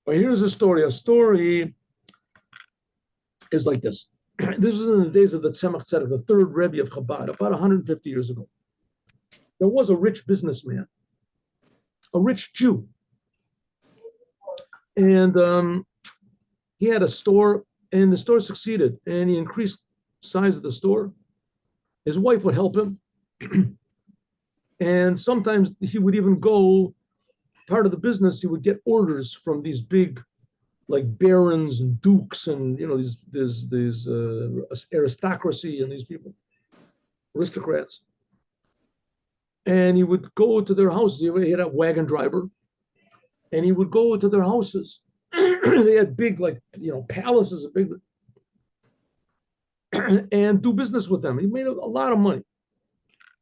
Well, here's a story. A story is like this. This is in the days of the Tzemach Tzedek, the third Rebbe of Chabad, about 150 years ago. There was a rich businessman, a rich Jew, and he had a store, and the store succeeded, and he increased the size of the store. His wife would help him, and sometimes he would even go part of the business. He would get orders from these big, like barons and dukes, and these aristocracy and these people, aristocrats. And he would go to their houses. He had a wagon driver, and he would go to their houses. They had big, like, palaces, big, and do business with them. He made a lot of money,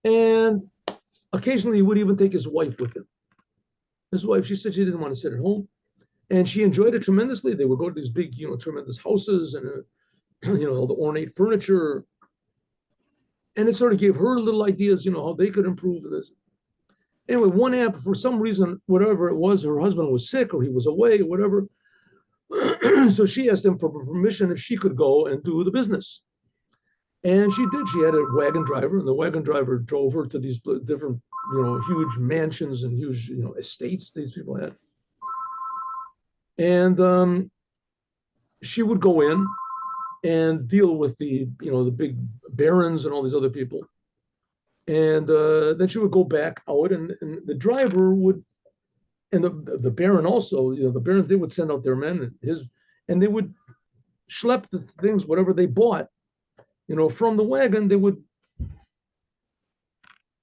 and occasionally he would even take his wife with him. His wife, she said she didn't want to sit at home, and she enjoyed it tremendously. They would go to these big, tremendous houses, and all the ornate furniture, and it sort of gave her little ideas, how they could improve this. Anyway, one app, for some reason, whatever it was, her husband was sick or he was away or whatever. So she asked him for permission if she could go and do the business. And she did. She had a wagon driver, and the wagon driver drove her to these different, huge mansions and huge, estates these people had. And she would go in and deal with the big barons and all these other people. And then she would go back out, and the driver would, and the baron also, the barons, they would send out their men, and they would schlep the things, whatever they bought, from the wagon. They would.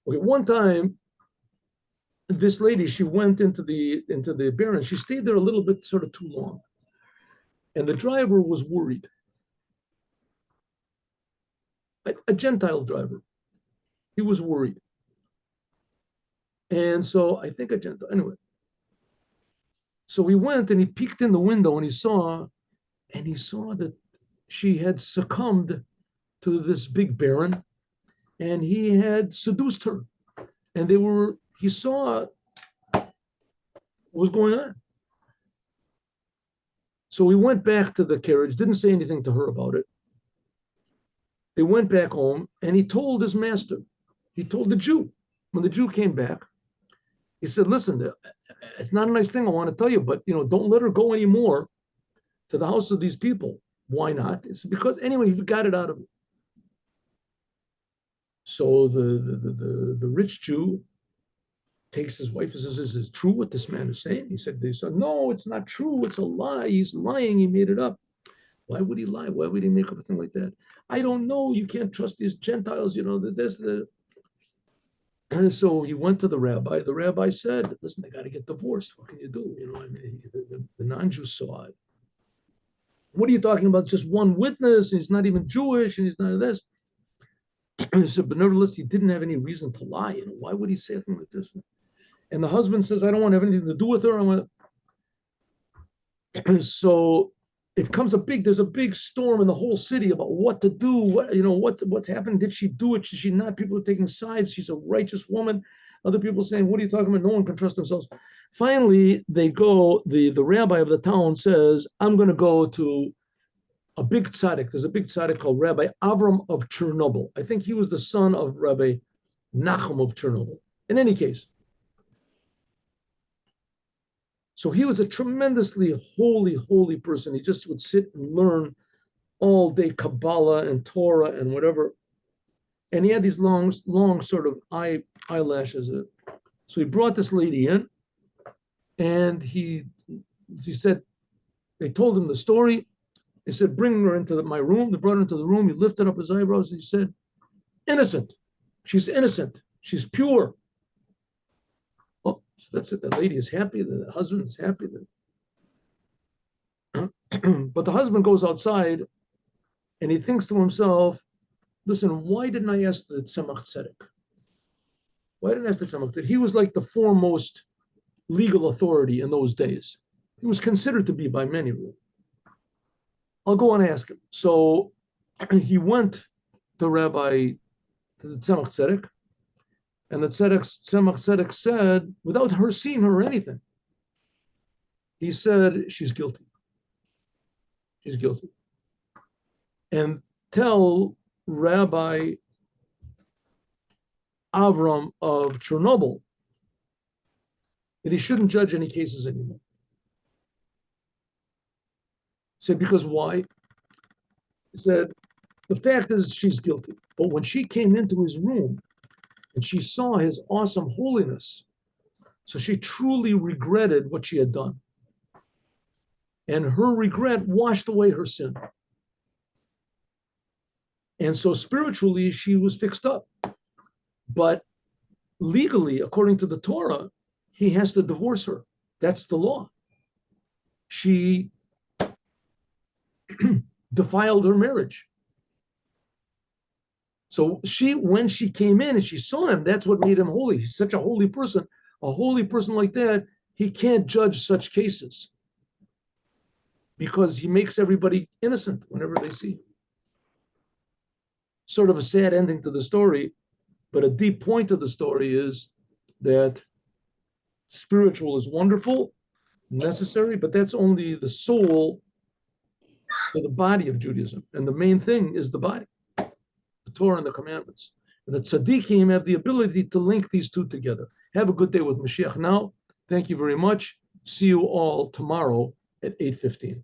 Okay, one time, this lady, she went into the baron. She stayed there a little bit, sort of too long, and the driver was worried. A Gentile driver. He was worried. And so I think a Gentile, anyway. So he went and he peeked in the window, and he saw that she had succumbed to this big baron, and he had seduced her. And he saw what was going on. So he went back to the carriage, didn't say anything to her about it. They went back home, and he told his master. He told the Jew. When the Jew came back, he said, listen, it's not a nice thing I want to tell you, but don't let her go anymore to the house of these people. Why not? It's because anyway, he got it out of it. So the rich Jew takes his wife and says, is it true what this man is saying? They said, no, it's not true. It's a lie. He's lying. He made it up. Why would he lie? Why would he make up a thing like that? I don't know. You can't trust these Gentiles, And so he went to the rabbi. The rabbi said, listen, they got to get divorced. What can you do? The non-Jews saw it. What are you talking about? Just one witness, and he's not even Jewish, and he's none of this. He said, but nevertheless, he didn't have any reason to lie. Why would he say a thing like this? And the husband says, I don't want to have anything to do with her. So there's a big storm in the whole city about what to do, what's happened. Did she do it? Did she not? People are taking sides. She's a righteous woman. Other people saying, what are you talking about? No one can trust themselves. Finally, they go, the rabbi of the town says, I'm going to go to a big tzaddik. There's a big tzaddik called Rabbi Avram of Chernobyl. I think he was the son of Rabbi Nachum of Chernobyl. In any case, so he was a tremendously holy person. He just would sit and learn all day Kabbalah and Torah and whatever. And he had these long sort of eyelashes. So he brought this lady in, and he said, they told him the story. They said, bring her into my room. They brought her into the room. He lifted up his eyebrows, and he said, innocent. She's innocent. She's pure. Oh, so that's it. The lady is happy. The husband is happy. But the husband goes outside, and he thinks to himself, listen, why didn't I ask the Tzemach Tzedek? Why didn't I ask the Tzemach Tzedek? He was like the foremost legal authority in those days. He was considered to be by many. I'll go and ask him. So he went to the Tzemach Tzedek, and the Tzemach Tzedek said, without her seeing her or anything, He said, she's guilty. She's guilty. And tell Rabbi Avram of Chernobyl that he shouldn't judge any cases anymore. He said, because why? He said, the fact is she's guilty. But when she came into his room and she saw his awesome holiness, so she truly regretted what she had done. And her regret washed away her sin. And so spiritually, she was fixed up. But legally, according to the Torah, he has to divorce her. That's the law. She defiled her marriage. So when she came in and she saw him, that's what made him holy. He's such a holy person. A holy person like that, he can't judge such cases because he makes everybody innocent whenever they see him. Sort of a sad ending to the story, but a deep point of the story is that spiritual is wonderful, necessary, but that's only the soul to the body of Judaism. And the main thing is the body, the Torah and the commandments. And the tzaddikim have the ability to link these two together. Have a good day with Mashiach now. Thank you very much. See you all tomorrow at 8:15.